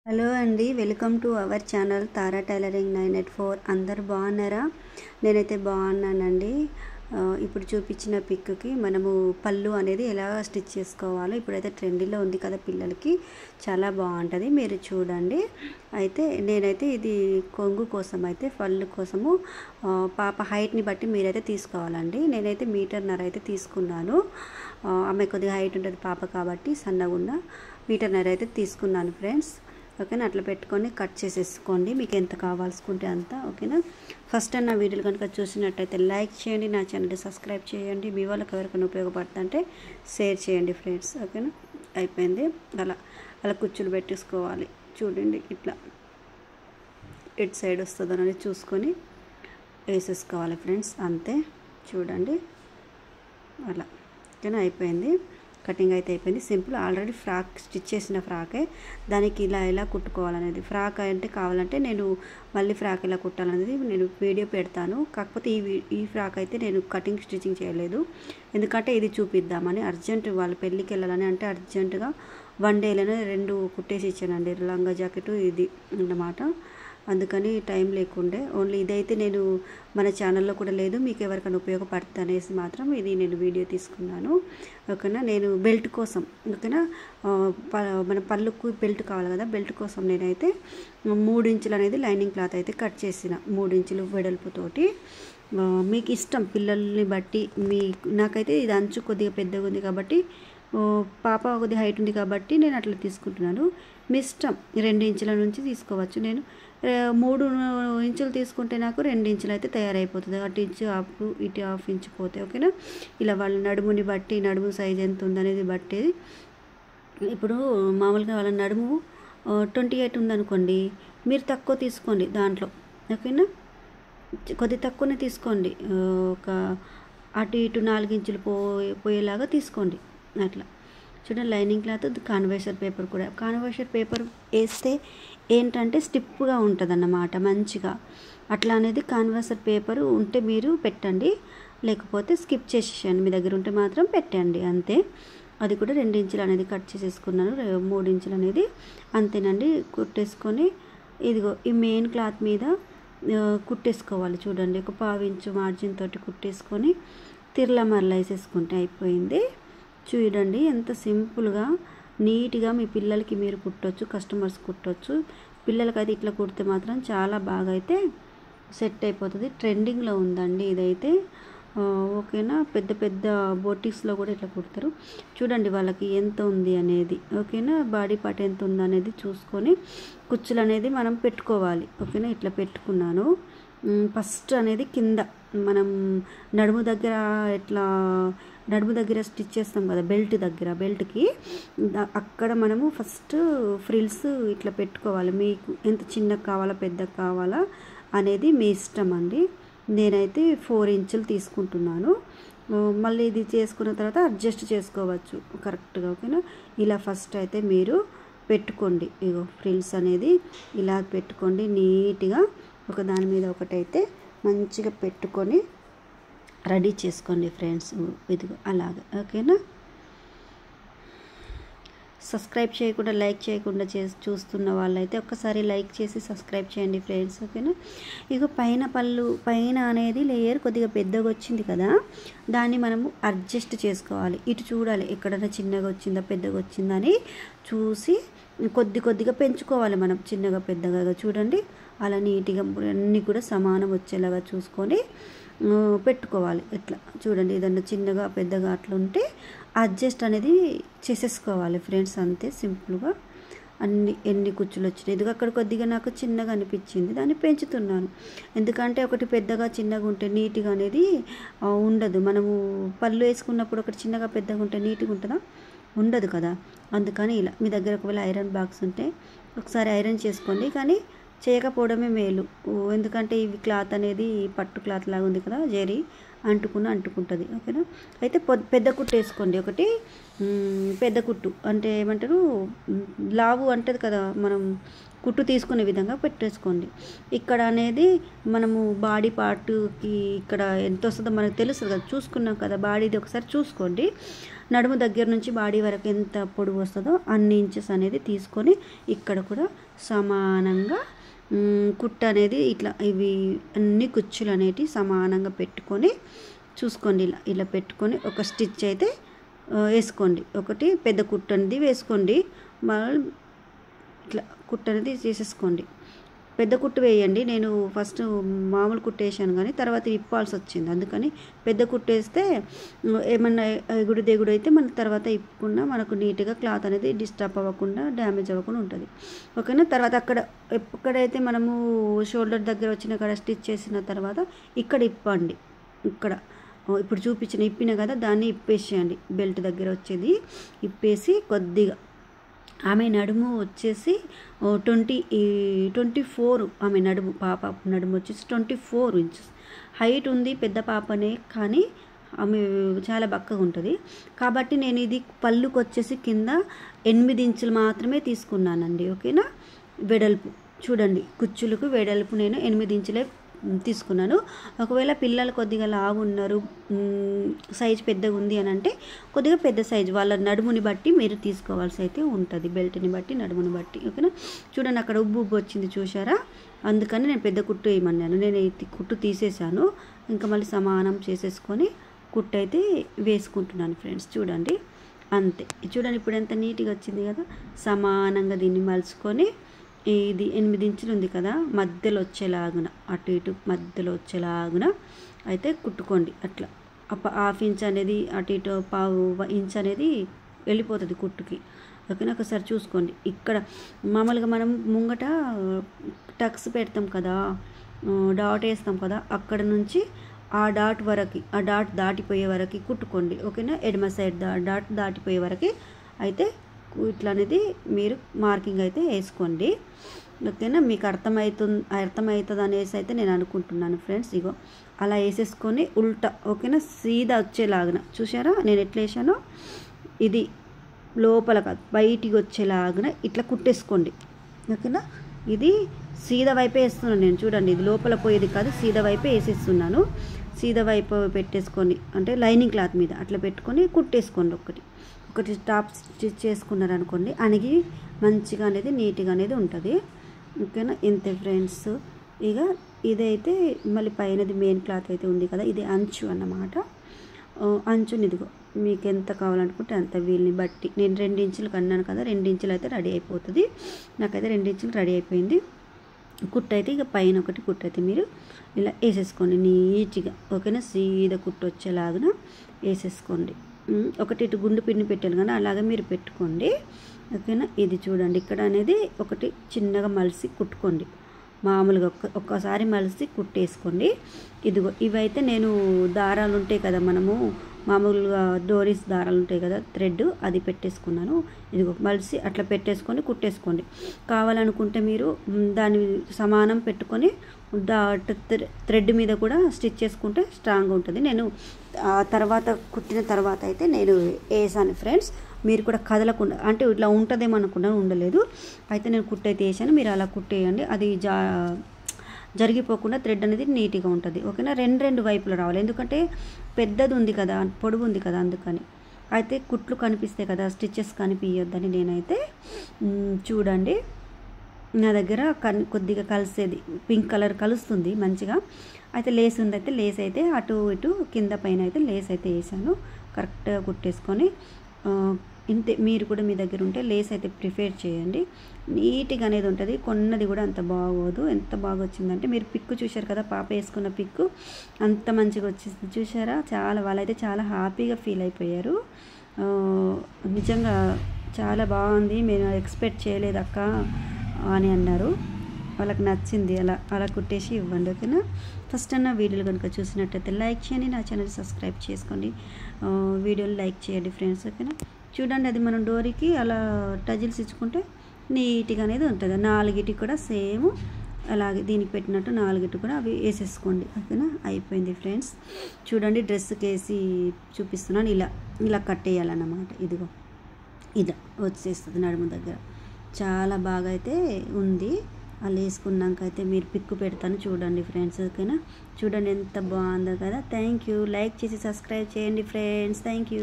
Hello అండి, welcome to our channel Tara tailoring 984. అందరు బాగున్నారా? నేనైతే బాగున్నానండి. ఇప్పుడు చూపించిన పిక్కి మనము పళ్ళు అనేది ఎలా స్టిచ్ చేసుకోవాలో ఇప్పుడైతే ట్రెండీలో ఉంది కదా, పిల్లలకి చాలా బాగుంటుంది, మీరు చూడండి. అయితే నేనైతే ఇది కొంగు కోసం అయితే పళ్ళు కోసము పాప హైట్ని బట్టి మీరైతే తీసుకోవాలండి. నేనైతే 1.5 మీటర్ అయితే తీసుకున్నాను. ఆమె కొద్దిగా హైట్ ఉంటుంది పాప కాబట్టి, సన్నగా ఉన్న 1.5 మీటర్ అయితే తీసుకున్నాను ఫ్రెండ్స్. ఓకేనా, అట్లా పెట్టుకొని కట్ చేసేసుకోండి మీకు ఎంత కావాల్సుకుంటే అంత. ఓకేనా, ఫస్ట్ నా వీడియోలు కనుక చూసినట్టయితే లైక్ చేయండి, నా ఛానల్ని సబ్స్క్రైబ్ చేయండి, మీ వాళ్ళకి ఎవరికైనా ఉపయోగపడుతుంటే షేర్ చేయండి ఫ్రెండ్స్. ఓకేనా, అయిపోయింది. అలా కుచ్చులు పెట్టేసుకోవాలి. చూడండి, ఇట్లా ఎటు సైడ్ వస్తుందో అనేది చూసుకొని వేసేసుకోవాలి ఫ్రెండ్స్, అంతే. చూడండి అలా. ఓకేనా, అయిపోయింది. కటింగ్ అయితే అయిపోయింది. సింపుల్, ఆల్రెడీ ఫ్రాక్ స్టిచ్ చేసిన ఫ్రాకే, దానికి ఇలా కుట్టుకోవాలనేది. ఫ్రాక్ అంటే కావాలంటే నేను మళ్ళీ ఫ్రాక్ ఇలా కుట్టాలనేది నేను వీడియో పెడతాను. కాకపోతే ఈ ఫ్రాక్ అయితే నేను కటింగ్ స్టిచ్చింగ్ చేయలేదు, ఎందుకంటే ఇది చూపిద్దామని. అర్జెంట్ వాళ్ళ పెళ్ళికి వెళ్ళాలని అంటే అర్జెంటుగా 1 డేలోనే 2 కుట్టేసి ఇచ్చానండి, లంగా జాకెట్ ఇది అన్నమాట. అందుకని టైం లేకుండే. ఓన్లీ ఇదైతే నేను మన ఛానల్లో కూడా లేదు, మీకు ఎవరికైనా ఉపయోగపడుతుంది అనేసి మాత్రం ఇది నేను వీడియో తీసుకున్నాను. ఓకేనా, నేను బెల్ట్ కోసం, ఓకేనా, మన పళ్ళుకు బెల్ట్ కావాలి కదా, బెల్ట్ కోసం నేనైతే 3 ఇంచులు అనేది లైనింగ్ క్లాత్ అయితే కట్ చేసిన, 3 ఇంచులు వెడల్పుతోటి. మీకు ఇష్టం, పిల్లల్ని బట్టి. నాకైతే ఇది అంచు కొద్దిగా పెద్దగా ఉంది కాబట్టి, పాప కొద్దిగా హైట్ ఉంది కాబట్టి నేను అట్లా తీసుకుంటున్నాను. మీ ఇష్టం, 2 ఇంచుల నుంచి తీసుకోవచ్చు. నేను 3 ఇంచులు తీసుకుంటే నాకు 2 ఇంచులు అయితే తయారైపోతుంది. అటు ఇంచు హాఫ్, ఇటు హాఫ్ ఇంచు పోతే. ఓకేనా, ఇలా వాళ్ళ నడుముని బట్టి, నడుము సైజ్ ఎంత ఉందనేది బట్టి. ఇప్పుడు మామూలుగా వాళ్ళ నడుము 28 ఉందనుకోండి, మీరు తక్కువ తీసుకోండి దాంట్లో. ఓకేనా, కొద్ది తక్కువనే తీసుకోండి, ఒక అటు ఇటు 4 ఇంచులు పోయేలాగా తీసుకోండి. అట్లా చూడండి. లైనింగ్ క్లాత్, కాన్వర్సర్ పేపర్ కూడా. కాన్వర్సర్ పేపర్ వేస్తే ఏంటంటే స్టిప్గా ఉంటుంది అన్నమాట, మంచిగా. అట్లా అనేది కాన్వర్సర్ పేపర్ ఉంటే మీరు పెట్టండి, లేకపోతే స్కిప్ చేసేయండి. మీ దగ్గర ఉంటే మాత్రం పెట్టండి, అంతే. అది కూడా 2 ఇంచులు అనేది కట్ చేసేసుకున్నాను, 3 ఇంచులు అనేది అంతేనండి. కుట్టేసుకొని ఇదిగో ఈ మెయిన్ క్లాత్ మీద కుట్టేసుకోవాలి. చూడండి, ఒక 1/2 ఇంచు మార్జిన్ తోటి కుట్టేసుకొని తిరల మరల వేసేసుకుంటే అయిపోయింది. చూడండి ఎంత సింపుల్గా, నీట్గా మీ పిల్లలకి మీరు కుట్టొచ్చు, కస్టమర్స్ కుట్టొచ్చు. పిల్లలకైతే ఇట్లా కుడితే మాత్రం చాలా బాగా అయితే సెట్ అయిపోతుంది. ట్రెండింగ్లో ఉందండి ఇదైతే. ఓకేనా, పెద్ద పెద్ద బొటిక్స్లో కూడా ఇట్లా కుడతారు. చూడండి వాళ్ళకి ఎంత ఉంది అనేది. ఓకేనా, బాడీ పార్ట్ ఎంత ఉంది అనేది చూసుకొని కుచ్చులు అనేది మనం పెట్టుకోవాలి. ఓకేనా, ఇట్లా పెట్టుకున్నాను. ఫస్ట్ అనేది కింద మనం నడుము దగ్గర స్టిచ్ చేస్తాం కదా, బెల్ట్ దగ్గర, బెల్ట్కి అక్కడ మనము ఫస్ట్ ఫ్రిల్స్ ఇట్లా పెట్టుకోవాలి. మీకు ఎంత చిన్నగా కావాలా, పెద్దగా కావాలా అనేది మీ ఇష్టం అండి. నేనైతే 4 ఇంచులు తీసుకుంటున్నాను. మళ్ళీ ఇది చేసుకున్న తర్వాత అడ్జస్ట్ చేసుకోవచ్చు కరెక్ట్గా. ఓకేనా, ఇలా ఫస్ట్ అయితే మీరు పెట్టుకోండి. ఇగో ఫ్రిల్స్ అనేది ఇలా పెట్టుకోండి నీట్గా, ఒక దాని మీద ఒకటైతే మంచిగా పెట్టుకొని రెడీ చేసుకోండి ఫ్రెండ్స్. ఇదిగో అలాగా. ఓకేనా, సబ్స్క్రైబ్ చేయకుండా, లైక్ చేయకుండా చూస్తున్న వాళ్ళైతే ఒక్కసారి లైక్ చేసి సబ్స్క్రైబ్ చేయండి ఫ్రెండ్స్. ఓకేనా, ఇక పైన అనేది లేయర్ కొద్దిగా పెద్దగా వచ్చింది కదా, దాన్ని మనము అడ్జస్ట్ చేసుకోవాలి. ఇటు చూడాలి, ఎక్కడైనా చిన్నగా వచ్చిందా పెద్దగా వచ్చిందా అని చూసి కొద్దిగా పెంచుకోవాలి మనం, చిన్నగా పెద్దగా. చూడండి, అలా నీట్గా అన్నీ కూడా సమానం వచ్చేలాగా చూసుకొని పెట్టుకోవాలి. ఇట్లా చూడండి, ఏదన్నా చిన్నగా పెద్దగా అట్లా ఉంటే అడ్జస్ట్ అనేది చేసేసుకోవాలి ఫ్రెండ్స్, అంతే సింపుల్గా. ఎన్ని కుచ్చులు వచ్చినాయి, ఇది అక్కడ కొద్దిగా నాకు చిన్నగా అనిపించింది, దాన్ని పెంచుతున్నాను. ఎందుకంటే ఒకటి పెద్దగా చిన్నగా ఉంటే నీట్గా అనేది ఉండదు. మనము పళ్ళు వేసుకున్నప్పుడు ఒకటి చిన్నగా పెద్దగా ఉంటే నీట్గా ఉంటుందా, ఉండదు కదా. అందుకని ఇలా మీ దగ్గర ఒకవేళ ఐరన్ బాక్స్ ఉంటే ఒకసారి ఐరన్ చేసుకోండి, కానీ చేయకపోవడమే మేలు. ఎందుకంటే ఇవి క్లాత్ అనేది పట్టు క్లాత్ లాగా ఉంది కదా, జరీ, అంటుకుంటుంది. ఓకేనా. అయితే పెద్ద కుట్టు వేసుకోండి ఒకటి. పెద్ద కుట్టు అంటే ఏమంటారు, లావు అంటది కదా, మనం కుట్టు తీసుకునే విధంగా పెట్టేసుకోండి. ఇక్కడ అనేది మనము బాడీ పార్ట్కి ఇక్కడ ఎంత వస్తుందో మనకు తెలుస్తుంది కదా, చూసుకున్నాం కదా, బాడీది ఒకసారి చూసుకోండి. నడుము దగ్గర నుంచి బాడీ వరకు ఎంత పొడవు వస్తుందో అన్ని ఇంచెస్ అనేది తీసుకొని ఇక్కడ కూడా సమానంగా కుట్టు అనేది ఇట్లా ఇవి అన్ని కుచ్చులు అనేటివి సమానంగా పెట్టుకొని చూసుకోండి. ఇలా పెట్టుకొని ఒక స్టిచ్ అయితే వేసుకోండి. ఒకటి పెద్ద కుట్టు అనేది వేసుకోండి. మళ్ళీ ఇట్లా కుట్టు అనేది చేసేసుకోండి. పెద్ద కుట్టు వేయండి. నేను ఫస్ట్ మామూలు కుట్టు వేసాను కానీ తర్వాత ఇప్పాల్సి వచ్చింది. అందుకని పెద్ద కుట్టు వేస్తే ఏమన్నా ఎగుడు దిగుడు అయితే మన తర్వాత ఇప్పుకున్నా మనకు నీట్గా క్లాత్ అనేది డిస్టర్బ్ అవ్వకుండా డ్యామేజ్ అవ్వకుండా ఉంటుంది. ఓకేనా. తర్వాత ఎక్కడైతే మనము షోల్డర్ దగ్గర వచ్చిన కాడ స్టిచ్ చేసిన తర్వాత ఇక్కడ ఇప్పండి. ఇక్కడ ఇప్పుడు ఇప్పిన కదా, దాన్ని ఇప్పేసేయండి. బెల్ట్ దగ్గర వచ్చేది ఇప్పేసి కొద్దిగా ఆమె నడుము వచ్చేసి 24 ఆమె నడుము, పాప నడుము వచ్చేసి 24 ఇంచెస్ హైట్ ఉంది. పెద్ద పాపనే కానీ ఆమె చాలా బక్కగా ఉంటుంది కాబట్టి నేను ఇది పళ్ళుకి వచ్చేసి కింద 8 ఇంచులు మాత్రమే తీసుకున్నానండి. ఓకేనా. వెడల్పు చూడండి, కుచ్చులకు వెడల్పు నేను 8 ఇంచులే తీసుకున్నాను. ఒకవేళ పిల్లలు కొద్దిగా లావు ఉన్నారు, సైజ్ పెద్దగా ఉంది అని అంటే కొద్దిగా పెద్ద సైజు వాళ్ళ నడుముని బట్టి మీరు తీసుకోవాల్సి అయితే ఉంటుంది, బెల్ట్ని బట్టి నడుముని బట్టి. ఓకేనా. చూడండి అక్కడ ఉబ్బు వచ్చింది చూసారా, అందుకని నేను పెద్ద కుట్టు వేయమన్నాను. నేను కుట్టు తీసేసాను. ఇంకా మళ్ళీ సమానం చేసేసుకొని కుట్టు అయితే వేసుకుంటున్నాను ఫ్రెండ్స్. చూడండి అంతే. చూడండి ఇప్పుడు ఎంత నీట్గా వచ్చింది కదా. సమానంగా దీన్ని మలుచుకొని ఇది 8 ఇంచులు ఉంది కదా, మధ్యలో వచ్చేలాగున అటు ఇటు మధ్యలో వచ్చేలాగున అయితే కుట్టుకోండి. అట్లా ½ ఇంచ్ అనేది అటు ఇటు ½ ఇంచ్ అనేది వెళ్ళిపోతుంది కుట్టుకి. ఓకేనా. ఒకసారి చూసుకోండి. ఇక్కడ మామూలుగా మనం ముంగట టక్స్ పెడతాం కదా, డాట్ వేస్తాం కదా, అక్కడ నుంచి ఆ డాట్ వరకు, ఆ డాట్ దాటిపోయే వరకు కుట్టుకోండి. ఓకేనా. ఎడమ సైడ్ డాట్ దాటిపోయే వరకు అయితే అనేది మీరు మార్కింగ్ అయితే వేసుకోండి. ఓకేనా. మీకు అర్థమవుతుంది అనేసి అయితే నేను అనుకుంటున్నాను ఫ్రెండ్స్. ఇగో అలా వేసేసుకొని ఉల్టా, ఓకేనా, సీదా వచ్చేలాగున చూసారా నేను ఎట్లా వేసానో, ఇది లోపల కాదు బయటికి వచ్చేలాగున ఇట్లా కుట్టేసుకోండి. ఓకేనా. ఇది సీదా వైపే వేస్తున్నాను నేను. చూడండి ఇది లోపల పోయేది కాదు, సీదా వైపే వేసేస్తున్నాను. సీదా వైపు పెట్టేసుకొని అంటే లైనింగ్ క్లాత్ మీద అట్లా పెట్టుకొని కుట్టేసుకోండి. ఒకటి టాప్ స్టిచ్ చేసుకున్నారనుకోండి, అణిగి మంచిగా అనేది నీట్గా అనేది ఉంటుంది. ఓకేనా. ఇంతే ఫ్రెండ్స్. ఇక ఇదైతే మళ్ళీ పైనది మెయిన్ క్లాత్ అయితే ఉంది కదా, ఇది అంచు అన్నమాట. అంచుని ఇదిగో మీకు ఎంత కావాలనుకుంటే అంత వీల్ని బట్టి, నేను 2 ఇంచులు కన్నాను కదా, 2 ఇంచులు అయితే రెడీ అయిపోతుంది. నాకైతే 2 ఇంచులు రెడీ అయిపోయింది. కుట్టు అయితే ఇక పైన ఒకటి కుట్టు అయితే మీరు ఇలా వేసేసుకోండి నీట్గా. ఓకేనా. సీదా కుట్టు వచ్చేలాగా వేసేసుకోండి. ఒకటి ఇటు గుండు పిన్ని పెట్టాను కానీ అలాగే మీరు పెట్టుకోండి. ఓకేనా. ఇది చూడండి ఇక్కడ అనేది ఒకటి చిన్నగా మలిసి కుట్టుకోండి. మామూలుగా ఒక్కసారి మలిసి కుట్టేసుకోండి. ఇదిగో ఇవైతే నేను దారాలు ఉంటాయి కదా, మనము మామూలుగా డోరీస్ దారాలు ఉంటాయి కదా, థ్రెడ్ అది పెట్టేసుకున్నాను. ఇదిగో మలిసి అట్లా పెట్టేసుకొని కుట్టేసుకోండి. కావాలనుకుంటే మీరు దాన్ని సమానం పెట్టుకొని థ్రెడ్ మీద కూడా స్టిచ్ చేసుకుంటే స్ట్రాంగ్గా ఉంటుంది. నేను తర్వాత కుట్టిన తర్వాత అయితే నేను వేసాను ఫ్రెండ్స్. మీరు కూడా కదలకుండా, అంటే ఇట్లా ఉంటుందేమో అనుకున్నాను, ఉండలేదు. అయితే నేను కుట్టు అయితే వేసాను, మీరు అలా కుట్టేయండి. అది జరిగిపోకుండా థ్రెడ్ అనేది నీట్గా ఉంటుంది. ఓకేనా. 2 వైపులు రావాలి, ఎందుకంటే పెద్దది ఉంది కదా, పొడుగు ఉంది కదా, అందుకని. అయితే కుట్లు కనిపిస్తాయి కదా, స్టిచ్చెస్ కనిపించొద్దని నేనైతే చూడండి నా దగ్గర కొద్దిగా కలిసేది పింక్ కలర్ కలుస్తుంది మంచిగా. అయితే లేస్ ఉంది, అయితే లేస్ అయితే అటు ఇటు కింద పైన అయితే లేస్ అయితే వేసాను. కరెక్ట్గా కుట్టేసుకొని ఇంతే. మీరు కూడా మీ దగ్గర ఉంటే లేస్ అయితే ప్రిఫేర్ చేయండి, నీట్గా అనేది ఉంటుంది. కొన్నది కూడా అంత బాగోదు. ఎంత బాగా వచ్చిందంటే మీరు పిక్కు చూశారు కదా, పాప వేసుకున్న పిక్కు అంత మంచిగా వచ్చింది చూసారా. వాళ్ళైతే చాలా హ్యాపీగా ఫీల్ అయిపోయారు. నిజంగా చాలా బాగుంది, మేము ఎక్స్పెక్ట్ చేయలేదు అక్క అని అన్నారు. వాళ్ళకి నచ్చింది. అలా కుట్టేసి ఇవ్వండి. ఓకేనా. ఫస్ట్ అన్న వీడియోలు కనుక చూసినట్టయితే లైక్ చేయండి, నా ఛానల్ సబ్స్క్రైబ్ చేసుకోండి, వీడియోలు లైక్ చేయండి ఫ్రెండ్స్. ఓకేనా. చూడండి అది మనం డోరీకి అలా టజిల్స్ ఇచ్చుకుంటే నీట్గా అనేది ఉంటుంది. 4టికి కూడా సేమ్ అలాగే దీనికి పెట్టినట్టు 4 కూడా అవి వేసేసుకోండి. ఓకేనా, అయిపోయింది ఫ్రెండ్స్. చూడండి డ్రెస్కి వేసి చూపిస్తున్నాను. ఇలా కట్టేయాలన్నమాట. ఇదిగో ఇలా వచ్చేస్తుంది నడుము దగ్గర. చాలా బాగా అయితే ఉంది. అలా వేసుకున్నాక అయితే మీరు పిక్కు పెడతాను చూడండి ఫ్రెండ్స్. ఓకేనా, చూడండి ఎంత బాగుందో కదా. Thank you. లైక్ చేసి సబ్స్క్రైబ్ చేయండి ఫ్రెండ్స్. Thank you.